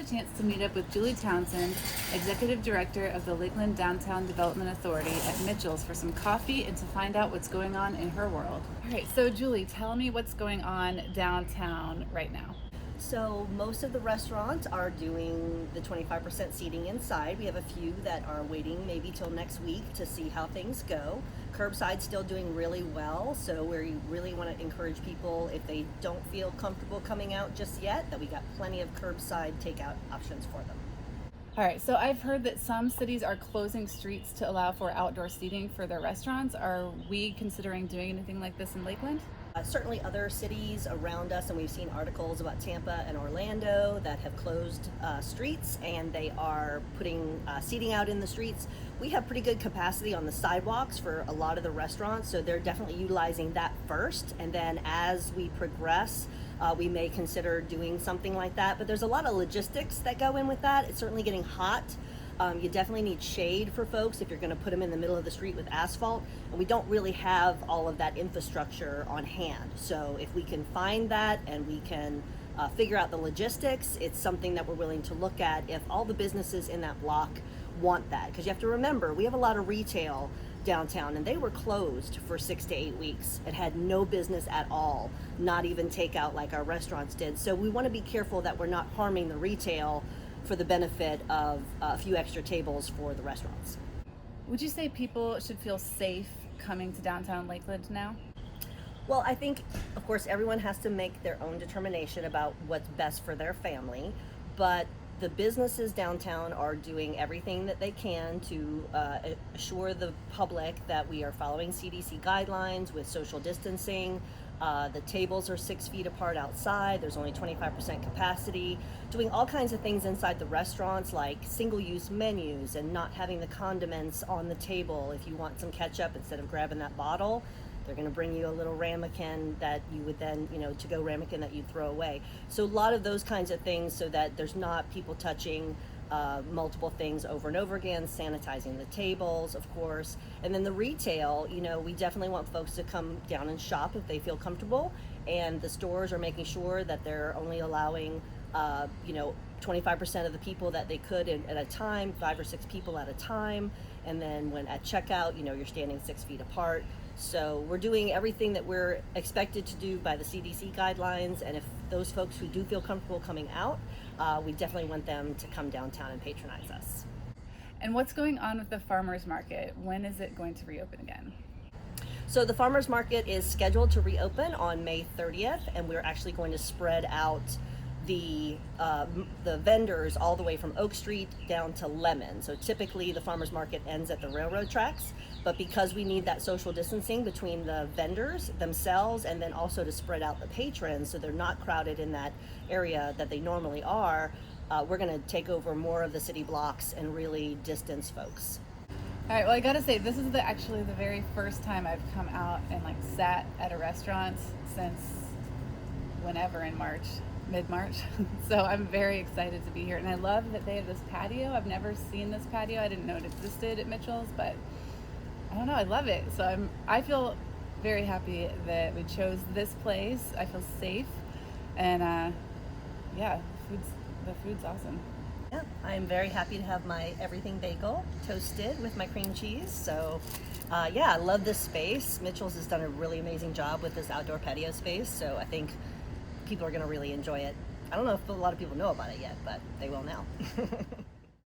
a chance to meet up with Julie Townsend, Executive Director of the Lakeland Downtown Development Authority at Mitchell's for some coffee and to find out what's going on in her world. All right, so Julie, tell me what's going on downtown right now. So most of the restaurants are doing the 25% seating inside. We have a few that are waiting maybe till next week to see how things go. Curbside's still doing really well, so we really want to encourage people, if they don't feel comfortable coming out just yet, that we got plenty of curbside takeout options for them. All right, so I've heard that some cities are closing streets to allow for outdoor seating for their restaurants. Are we considering doing anything like this in Lakeland? Certainly other cities around us, and we've seen articles about Tampa and Orlando that have closed streets, and they are putting seating out in the streets. We have pretty good capacity on the sidewalks for a lot of the restaurants, so they're definitely utilizing that first, and then as we progress, we may consider doing something like that. But there's a lot of logistics that go in with that. It's certainly getting hot. You definitely need shade for folks if you're going to put them in the middle of the street with asphalt, and we don't really have all of that infrastructure on hand. So if we can find that and we can figure out the logistics, it's something that we're willing to look at if all the businesses in that block want that. Because you have to remember, we have a lot of retail downtown, and they were closed for 6 to 8 weeks and had no business at all, not even takeout like our restaurants did. So we want to be careful that we're not harming the retail for the benefit of a few extra tables for the restaurants. Would you say people should feel safe coming to downtown Lakeland now? Well, I think, of course, everyone has to make their own determination about what's best for their family, but the businesses downtown are doing everything that they can to assure the public that we are following CDC guidelines with social distancing. The tables are 6 feet apart outside. There's only 25% capacity. Doing all kinds of things inside the restaurants, like single-use menus and not having the condiments on the table. If you want some ketchup, instead of grabbing that bottle, they're going to bring you a little ramekin that you would then, to-go ramekin that you'd throw away. So a lot of those kinds of things, so that there's not people touching multiple things over and over again, sanitizing the tables, of course. And then the retail, we definitely want folks to come down and shop if they feel comfortable. And the stores are making sure that they're only allowing, 25% of the people that they could at a time, 5 or 6 people at a time. And then when at checkout, you're standing 6 feet apart. So we're doing everything that we're expected to do by the CDC guidelines. And if those folks who do feel comfortable coming out, we definitely want them to come downtown and patronize us. And what's going on with the farmers market? When is it going to reopen again? So the farmers market is scheduled to reopen on May 30th, and we're actually going to spread out the vendors all the way from Oak Street down to Lemon. So typically the farmers market ends at the railroad tracks, but because we need that social distancing between the vendors themselves and then also to spread out the patrons so they're not crowded in that area that they normally are, we're going to take over more of the city blocks and really distance folks. All right, well, I gotta say, this is actually the very first time I've come out and sat at a restaurant since whenever in March. Mid-March. So I'm very excited to be here, and I love that they have this patio. I've never seen this patio. I didn't know it existed at Mitchell's, but I don't know, I love it. So I feel very happy that we chose this place. I feel safe, and the food's awesome. Yeah, I'm very happy to have my everything bagel toasted with my cream cheese. So I love this space. Mitchell's has done a really amazing job with this outdoor patio space, so I think people are going to really enjoy it. I don't know if a lot of people know about it yet, but they will now.